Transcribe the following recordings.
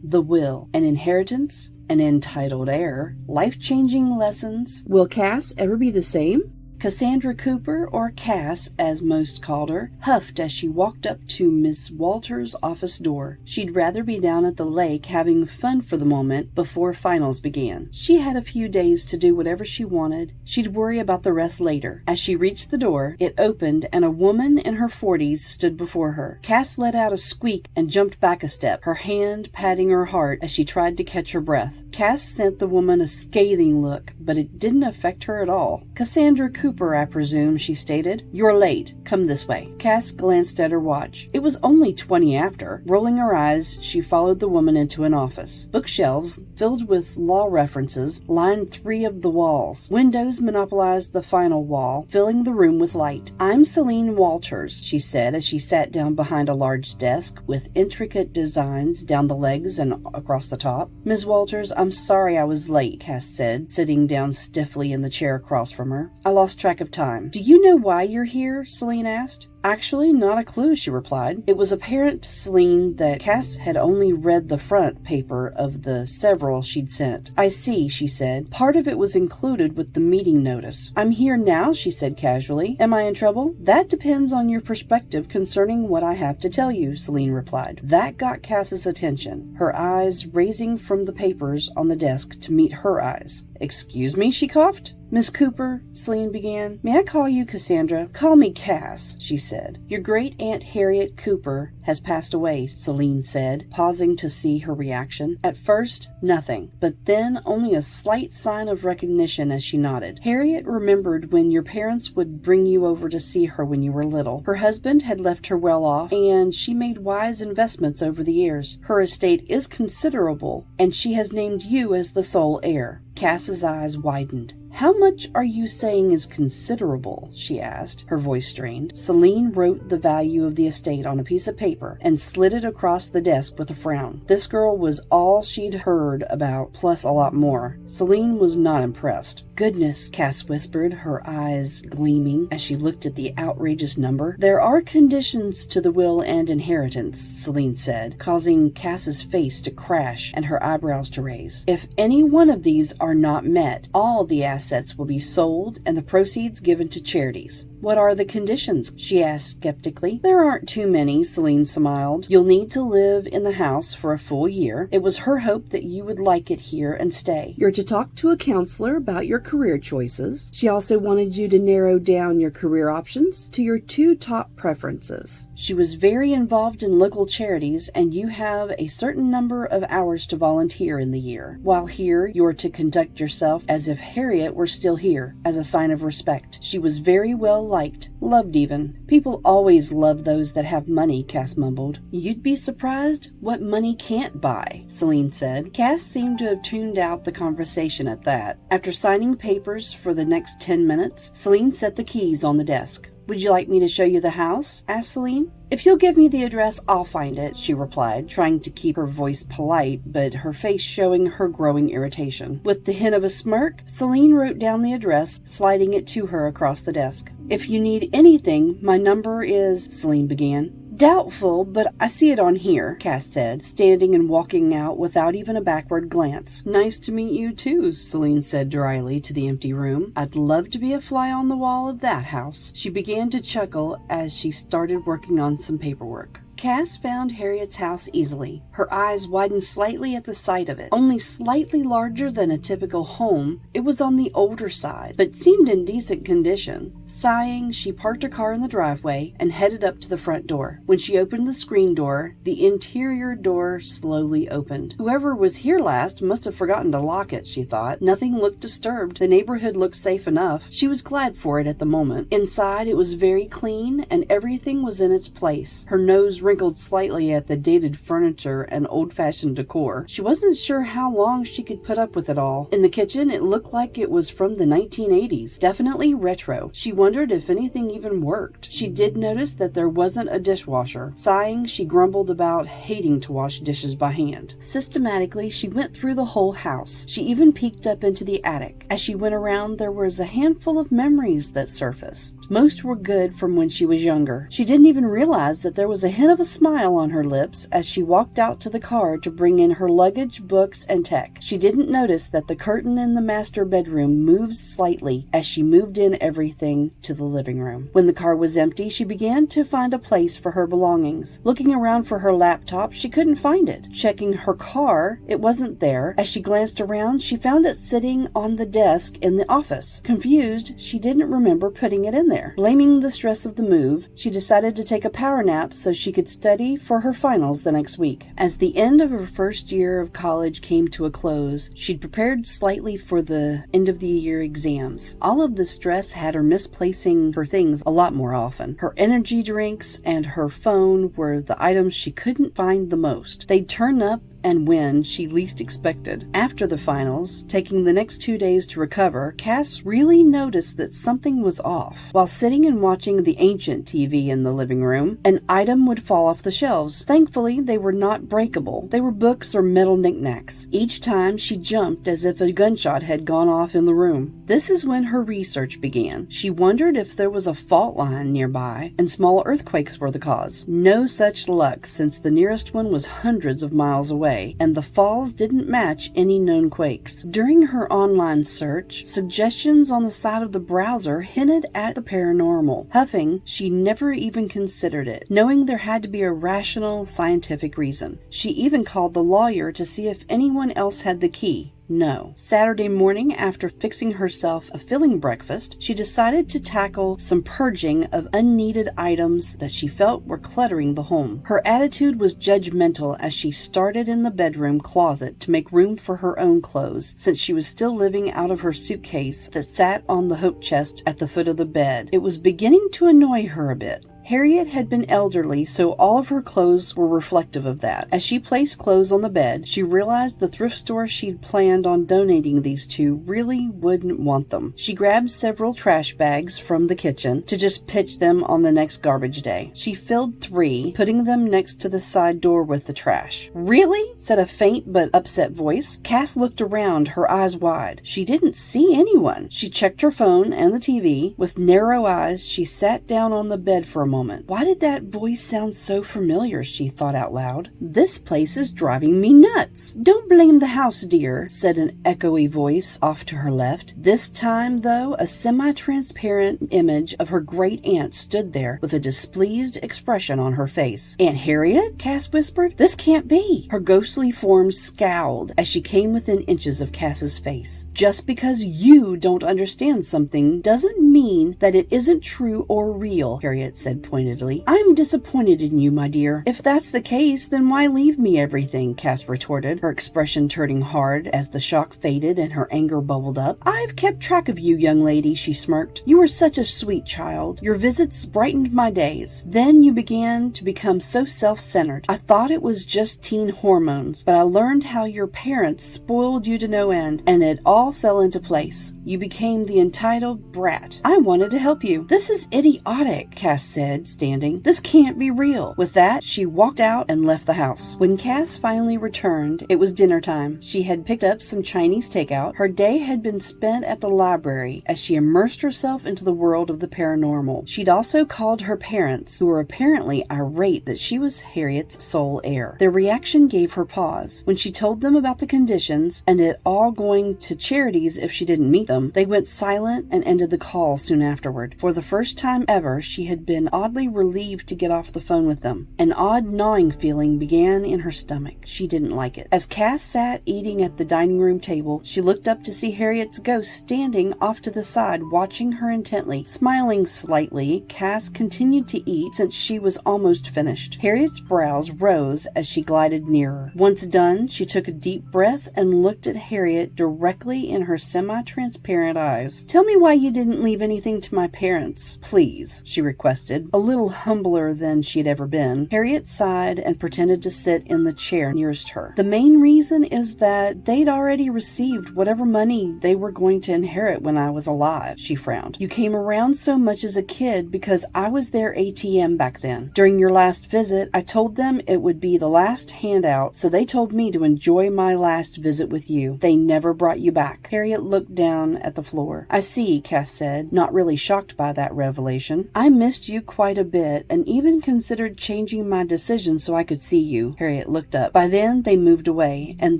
the will, an inheritance, an entitled heir, life-changing lessons. Will Cass ever be the same? Cassandra Cooper, or Cass as most called her, huffed as she walked up to Miss Walters' office door. She'd rather be down at the lake having fun for the moment before finals began. She had a few days to do whatever she wanted. She'd worry about the rest later. As she reached the door, it opened and a woman in her 40s stood before her. Cass let out a squeak and jumped back a step, her hand patting her heart as she tried to catch her breath. Cass sent the woman a scathing look, but it didn't affect her at all. Cassandra Cooper, I presume, she stated. You're late. Come this way. Cass glanced at her watch. It was only 20 after. Rolling her eyes, she followed the woman into an office. Bookshelves, filled with law references, lined 3 of the walls. Windows monopolized the final wall, filling the room with light. I'm Celine Walters, she said as she sat down behind a large desk with intricate designs down the legs and across the top. Ms. Walters, I'm sorry I was late, Cass said, sitting down stiffly in the chair across from her. I lost track of time. Do you know why you're here? Celine asked. Actually, not a clue, she replied. It was apparent to Celine that Cass had only read the front paper of the several she'd sent. I see, she said. Part of it was included with the meeting notice. I'm here now, she said casually. Am I in trouble? That depends on your perspective concerning what I have to tell you, Celine replied. That got Cass's attention, her eyes raising from the papers on the desk to meet her eyes. Excuse me, she coughed. Miss Cooper, Celine began. May I call you Cassandra? Call me Cass, she said. Your great-aunt Harriet Cooper has passed away, Celine said, pausing to see her reaction. At first, nothing, but then only a slight sign of recognition as she nodded. Harriet remembered when your parents would bring you over to see her when you were little. Her husband had left her well off, and she made wise investments over the years. Her estate is considerable, and she has named you as the sole heir. Cass's eyes widened. How much are you saying is considerable? She asked, her voice strained. Celine wrote the value of the estate on a piece of paper and slid it across the desk with a frown. This girl was all she'd heard about, plus a lot more. Celine was not impressed. Goodness, Cass whispered, her eyes gleaming as she looked at the outrageous number. There are conditions to the will and inheritance, Celine said, causing Cass's face to crash and her eyebrows to raise. If any one of these are not met, all the assets will be sold and the proceeds given to charities. What are the conditions? She asked skeptically. There aren't too many, Celine smiled. You'll need to live in the house for a full year. It was her hope that you would like it here and stay. You're to talk to a counselor about your career choices. She also wanted you to narrow down your career options to your 2 top preferences. She was very involved in local charities, and you have a certain number of hours to volunteer in the year. While here, you're to conduct yourself as if Harriet were still here, as a sign of respect. She was very well liked, loved even. People always love those that have money, Cass mumbled. You'd be surprised what money can't buy, Celine said. Cass seemed to have tuned out the conversation at that. After signing papers for the next 10 minutes, Celine set the keys on the desk. Would you like me to show you the house? Asked Celine. If you'll give me the address, I'll find it, she replied, trying to keep her voice polite, but her face showing her growing irritation. With the hint of a smirk, Celine wrote down the address, sliding it to her across the desk. If you need anything, my number is, Celine began. Doubtful, but I see it on here, Cass said, standing and walking out without even a backward glance. Nice to meet you too, Celine said dryly to the empty room. I'd love to be a fly on the wall of that house. She began to chuckle as she started working on some paperwork. Cass found Harriet's house easily. Her eyes widened slightly at the sight of it. Only slightly larger than a typical home, it was on the older side, but seemed in decent condition. Sighing, she parked her car in the driveway and headed up to the front door. When she opened the screen door, the interior door slowly opened. Whoever was here last must have forgotten to lock it, she thought. Nothing looked disturbed. The neighborhood looked safe enough. She was glad for it at the moment. Inside, it was very clean, and everything was in its place. Her nose wrinkled slightly at the dated furniture and old-fashioned decor. She wasn't sure how long she could put up with it all. In the kitchen, it looked like it was from the 1980s. Definitely retro. She wondered if anything even worked. She did notice that there wasn't a dishwasher. Sighing, she grumbled about hating to wash dishes by hand. Systematically, she went through the whole house. She even peeked up into the attic. As she went around, there was a handful of memories that surfaced. changed. Most were good from when she was younger. She didn't even realize that there was a hint of a smile on her lips as she walked out to the car to bring in her luggage, books, and tech. She didn't notice that the curtain in the master bedroom moved slightly as she moved in everything to the living room. When the car was empty, she began to find a place for her belongings. Looking around for her laptop, she couldn't find it. Checking her car, it wasn't there. As she glanced around, she found it sitting on the desk in the office. Confused, she didn't remember putting it in there. Blaming the stress of the move, she decided to take a power nap so she could study for her finals the next week. As the end of her first year of college came to a close, she'd prepared slightly for the end-of-the-year exams. All of the stress had her misplacing her things a lot more often. Her energy drinks and her phone were the items she couldn't find the most. They'd turn up and when she least expected. After the finals, taking the next 2 days to recover, Cass really noticed that something was off. While sitting and watching the ancient TV in the living room, an item would fall off the shelves. Thankfully, they were not breakable. They were books or metal knickknacks. Each time, she jumped as if a gunshot had gone off in the room. This is when her research began. She wondered if there was a fault line nearby, and small earthquakes were the cause. No such luck, since the nearest one was hundreds of miles away, and the falls didn't match any known quakes. During her online search, suggestions on the side of the browser hinted at the paranormal. Huffing, she never even considered it, knowing there had to be a rational, scientific reason. She even called the lawyer to see if anyone else had the key. No. Saturday morning, after fixing herself a filling breakfast, she decided to tackle some purging of unneeded items that she felt were cluttering the home. Her attitude was judgmental as she started in the bedroom closet to make room for her own clothes, since she was still living out of her suitcase that sat on the hope chest at the foot of the bed. It was beginning to annoy her a bit. Harriet had been elderly, so all of her clothes were reflective of that. As she placed clothes on the bed, she realized the thrift store she'd planned on donating these to really wouldn't want them. She grabbed several trash bags from the kitchen to just pitch them on the next garbage day. She filled 3, putting them next to the side door with the trash. "Really?" said a faint but upset voice. Cass looked around, her eyes wide. She didn't see anyone. She checked her phone and the TV. With narrow eyes, she sat down on the bed for a moment. Why did that voice sound so familiar, she thought out loud. This place is driving me nuts. Don't blame the house, dear, said an echoey voice off to her left. This time, though, a semi-transparent image of her great-aunt stood there with a displeased expression on her face. "Aunt Harriet?" Cass whispered. "This can't be." Her ghostly form scowled as she came within inches of Cass's face. "Just because you don't understand something doesn't mean that it isn't true or real," Harriet said pointedly. "I'm disappointed in you, my dear. If that's the case, then why leave me everything?" Cass retorted, her expression turning hard as the shock faded and her anger bubbled up. "I've kept track of you, young lady," she smirked. "You were such a sweet child. Your visits brightened my days. Then you began to become so self-centered. I thought it was just teen hormones, but I learned how your parents spoiled you to no end, and it all fell into place. You became the entitled brat. I wanted to help you." "This is idiotic," Cass said, standing. "This can't be real." With that, she walked out and left the house. When Cass finally returned, it was dinner time. She had picked up some Chinese takeout. Her day had been spent at the library as she immersed herself into the world of the paranormal. She'd also called her parents, who were apparently irate that she was Harriet's sole heir. Their reaction gave her pause. When she told them about the conditions and it all going to charities if she didn't meet them, they went silent and ended the call soon afterward. For the first time ever, she had been oddly relieved to get off the phone with them. An odd gnawing feeling began in her stomach. She didn't like it. As Cass sat eating at the dining room table, she looked up to see Harriet's ghost standing off to the side, watching her intently. Smiling slightly, Cass continued to eat since she was almost finished. Harriet's brows rose as she glided nearer. Once done, she took a deep breath and looked at Harriet directly in her semi-transparent eyes. "Tell me why you didn't leave anything to my parents, please," she requested. a little humbler than she'd ever been. Harriet sighed and pretended to sit in the chair nearest her. The main reason is that they'd already received whatever money they were going to inherit when I was alive, she frowned. You came around so much as a kid because I was their ATM back then. During your last visit, I told them it would be the last handout, so they told me to enjoy my last visit with you. They never brought you back. Harriet looked down at the floor. I see, Cass said, not really shocked by that revelation. I missed you quite a bit and even considered changing my decision so I could see you. Harriet looked up. By then, they moved away, and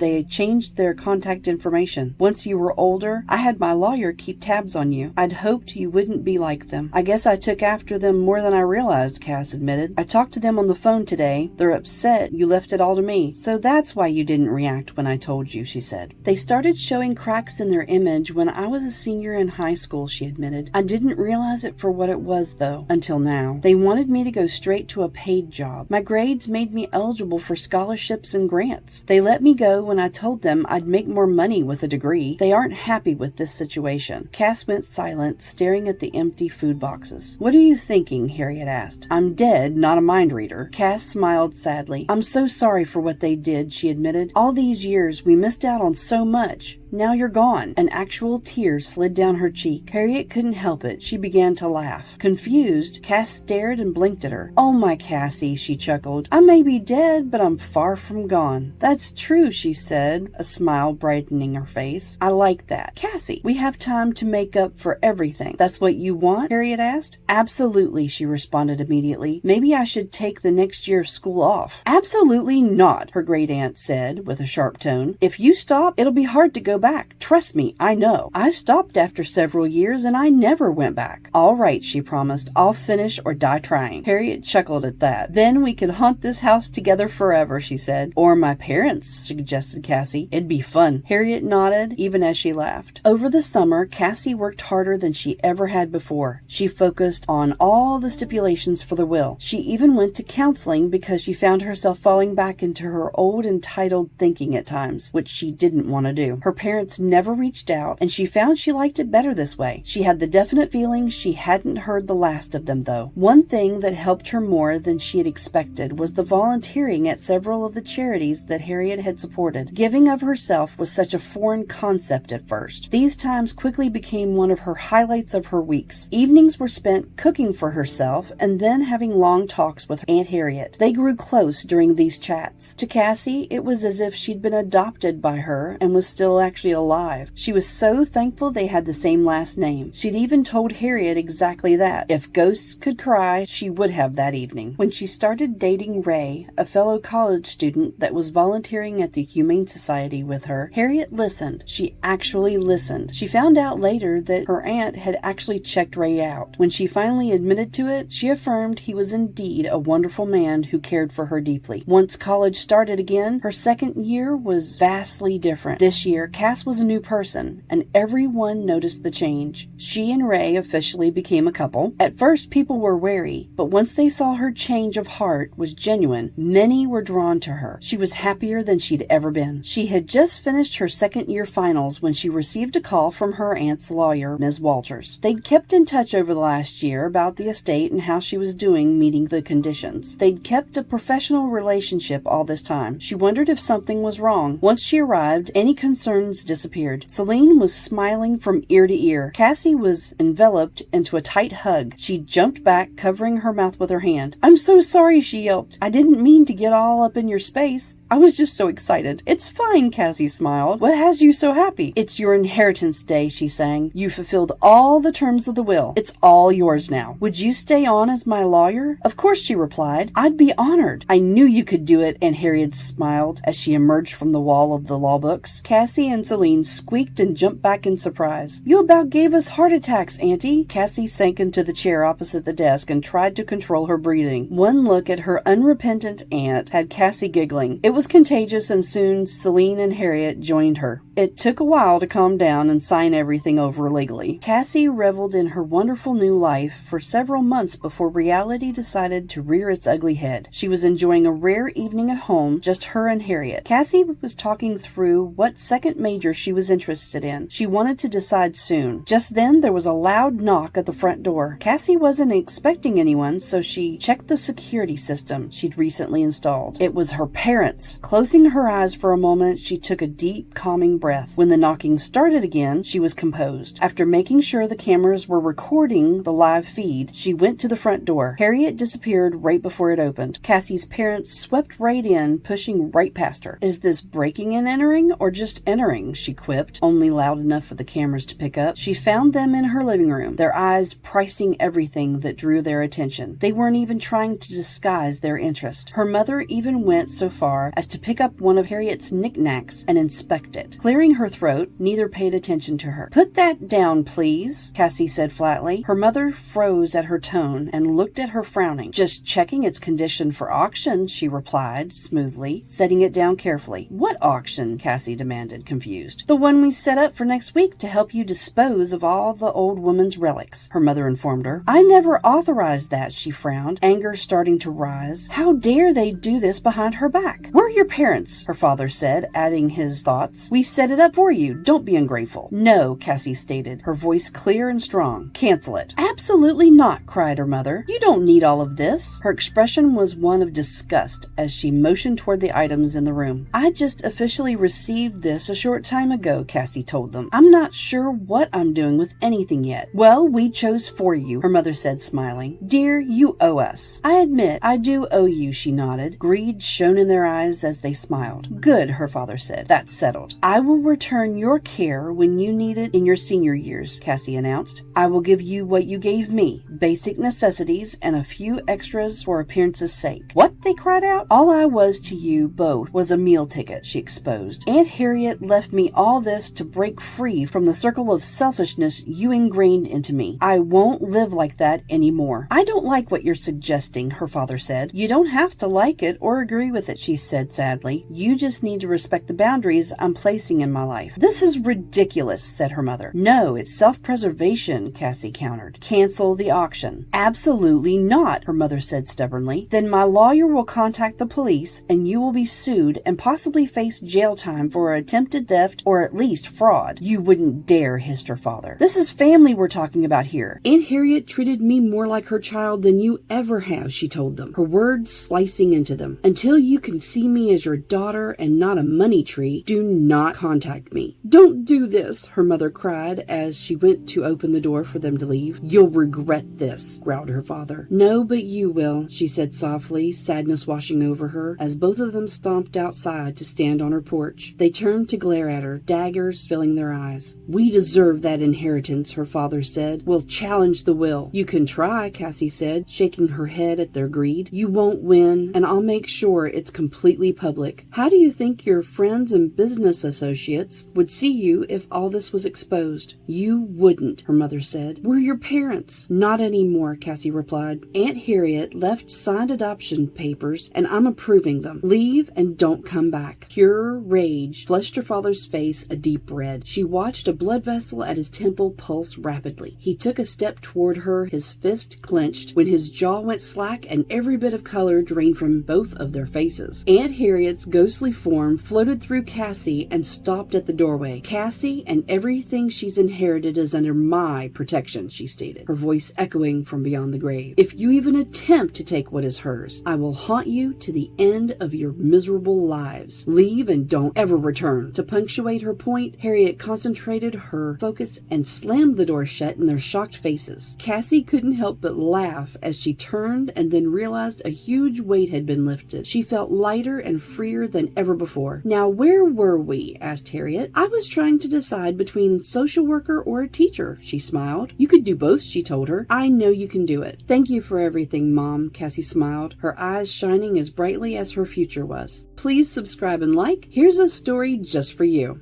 they changed their contact information. Once you were older, I had my lawyer keep tabs on you. I'd hoped you wouldn't be like them. I guess I took after them more than I realized, Cass admitted. I talked to them on the phone today. They're upset you left it all to me. So that's why you didn't react when I told you, she said. They started showing cracks in their image when I was a senior in high school, she admitted. I didn't realize it for what it was, though, until now. They wanted me to go straight to a paid job. My grades made me eligible for scholarships and grants. They let me go when I told them I'd make more money with a degree. They aren't happy with this situation. Cass went silent, staring at the empty food boxes. What are you thinking? Harriet asked. I'm dead, not a mind reader. Cass smiled sadly. I'm so sorry for what they did, she admitted. All these years, we missed out on so much. Now you're gone. An actual tear slid down her cheek. Harriet couldn't help it. She began to laugh. Confused, Cass stared and blinked at her. Oh, my Cassie, she chuckled. I may be dead, but I'm far from gone. That's true, she said, a smile brightening her face. I like that. Cassie, we have time to make up for everything. That's what you want? Harriet asked. Absolutely, she responded immediately. Maybe I should take the next year of school off. Absolutely not, her great aunt said with a sharp tone. If you stop, it'll be hard to go back. Trust me, I know. I stopped after several years and I never went back. All right, she promised. I'll finish or die trying. Harriet chuckled at that. Then we could haunt this house together forever, she said. Or my parents, suggested Cassie. It'd be fun. Harriet nodded, even as she laughed. Over the summer, Cassie worked harder than she ever had before. She focused on all the stipulations for the will. She even went to counseling because she found herself falling back into her old entitled thinking at times, which she didn't want to do. Her parents never reached out, and she found she liked it better this way. She had the definite feeling she hadn't heard the last of them, though. One thing that helped her more than she had expected was the volunteering at several of the charities that Harriet had supported. Giving of herself was such a foreign concept at first. These times quickly became one of her highlights of her weeks. Evenings were spent cooking for herself and then having long talks with Aunt Harriet. They grew close during these chats. To Cassie, it was as if she'd been adopted by her and was still actually alive. She was so thankful they had the same last name. She'd even told Harriet exactly that. If ghosts could cry, she would have that evening. When she started dating Ray, a fellow college student that was volunteering at the Humane Society with her, Harriet listened. She actually listened. She found out later that her aunt had actually checked Ray out. When she finally admitted to it, she affirmed he was indeed a wonderful man who cared for her deeply. Once college started again, her second year was vastly different. This year, Cass was a new person, and everyone noticed the change. She and Ray officially became a couple. At first, people were wary, but once they saw her change of heart was genuine, many were drawn to her. She was happier than she'd ever been. She had just finished her second-year finals when she received a call from her aunt's lawyer, Ms. Walters. They'd kept in touch over the last year about the estate and how she was doing meeting the conditions. They'd kept a professional relationship all this time. She wondered if something was wrong. Once she arrived, any concerns disappeared. Celine was smiling from ear to ear. Cassie was enveloped into a tight hug. She jumped back, covering her mouth with her hand. I'm so sorry, she yelped. I didn't mean to get all up in your space. I was just so excited. It's fine, Cassie smiled. What has you so happy? It's your inheritance day, she sang. You fulfilled all the terms of the will. It's all yours now. Would you stay on as my lawyer? Of course, she replied. I'd be honored. I knew you could do it, and Harriet smiled as she emerged from the wall of the law books. Cassie and Celine squeaked and jumped back in surprise. You about gave us heart attacks, Auntie. Cassie sank into the chair opposite the desk and tried to control her breathing. One look at her unrepentant aunt had Cassie giggling. It was contagious, and soon Celine and Harriet joined her. It took a while to calm down and sign everything over legally. Cassie reveled in her wonderful new life for several months before reality decided to rear its ugly head. She was enjoying a rare evening at home, just her and Harriet. Cassie was talking through what second major she was interested in. She wanted to decide soon. Just then, there was a loud knock at the front door. Cassie wasn't expecting anyone, so she checked the security system she'd recently installed. It was her parents. Closing her eyes for a moment, she took a deep, calming breath. When the knocking started again, she was composed. After making sure the cameras were recording the live feed, she went to the front door. Harriet disappeared right before it opened. Cassie's parents swept right in, pushing right past her. "Is this breaking and entering, or just entering?" she quipped, only loud enough for the cameras to pick up. She found them in her living room, their eyes pricing everything that drew their attention. They weren't even trying to disguise their interest. Her mother even went so far as to pick up one of Harriet's knickknacks and inspect it. Clearing her throat, neither paid attention to her. "Put that down, please," Cassie said flatly. Her mother froze at her tone and looked at her frowning. "Just checking its condition for auction," she replied smoothly, setting it down carefully. "What auction?" Cassie demanded, confused. "The one we set up for next week to help you dispose of all the old woman's relics," her mother informed her. "I never authorized that," she frowned, anger starting to rise. "How dare they do this behind her back?" "We're your parents," her father said, adding his thoughts. "We set it up for you. Don't be ungrateful." "No," Cassie stated, her voice clear and strong. "Cancel it." "Absolutely not," cried her mother. "You don't need all of this." Her expression was one of disgust as she motioned toward the items in the room. "I just officially received this a short time ago," Cassie told them. "I'm not sure what I'm doing with anything yet." "Well, we chose for you," her mother said, smiling. "Dear, you owe us." "I admit I do owe you," she nodded. Greed shone in their eyes as they smiled. "Good," her father said. "That's settled. I will return your care when you need it in your senior years," Cassie announced. "I will give you what you gave me, basic necessities and a few extras for appearance's sake." "What?" they cried out. "All I was to you both was a meal ticket," she exposed. "Aunt Harriet left me all this to break free from the circle of selfishness you ingrained into me. I won't live like that anymore." "I don't like what you're suggesting," her father said. "You don't have to like it or agree with it," she said sadly. "You just need to respect the boundaries I'm placing in my life." "This is ridiculous," said her mother. "No, it's self-preservation," Cassie countered. "Cancel the auction." "Absolutely not," her mother said stubbornly. "Then my lawyer will contact the police and you will be sued and possibly face jail time for attempted theft or at least fraud." "You wouldn't dare," hissed her father. "This is family we're talking about here. Aunt Harriet treated me more like her child than you ever have," she told them, her words slicing into them. "Until you can see me as your daughter and not a money tree, do not contact me." "Don't do this," her mother cried as she went to open the door for them to leave. "You'll regret this," growled her father. "No, but you will," she said softly, sadness washing over her as both of them stomped outside to stand on her porch. They turned to glare at her, daggers filling their eyes. "We deserve that inheritance," her father said. "We'll challenge the will." "You can try," Cassie said, shaking her head at their greed. "You won't win, and I'll make sure it's completely public. How do you think your friends and business associates would see you if all this was exposed?" "You wouldn't," her mother said. "We're your parents." "Not anymore," Cassie replied. "Aunt Harriet left signed adoption papers, and I'm approving them. Leave and don't come back." Pure rage flushed her father's face a deep red. She watched a blood vessel at his temple pulse rapidly. He took a step toward her, his fist clenched, when his jaw went slack and every bit of color drained from both of their faces. Aunt Harriet's ghostly form floated through Cassie and stopped at the doorway. "Cassie and everything she's inherited is under my protection," she stated, her voice echoing from beyond the grave. "If you even attempt to take what is hers, I will haunt you to the end of your miserable lives. Leave and don't ever return." To punctuate her point, Harriet concentrated her focus and slammed the door shut in their shocked faces. Cassie couldn't help but laugh as she turned and then realized a huge weight had been lifted. She felt lighter and freer than ever before. "Now, where were we?" asked Harriet. "I was trying to decide between social worker or a teacher," she smiled. "You could do both," she told her. "I know you can do it." "Thank you for everything, Mom," Cassie smiled, her eyes shining as brightly as her future was. Please subscribe and like. Here's a story just for you.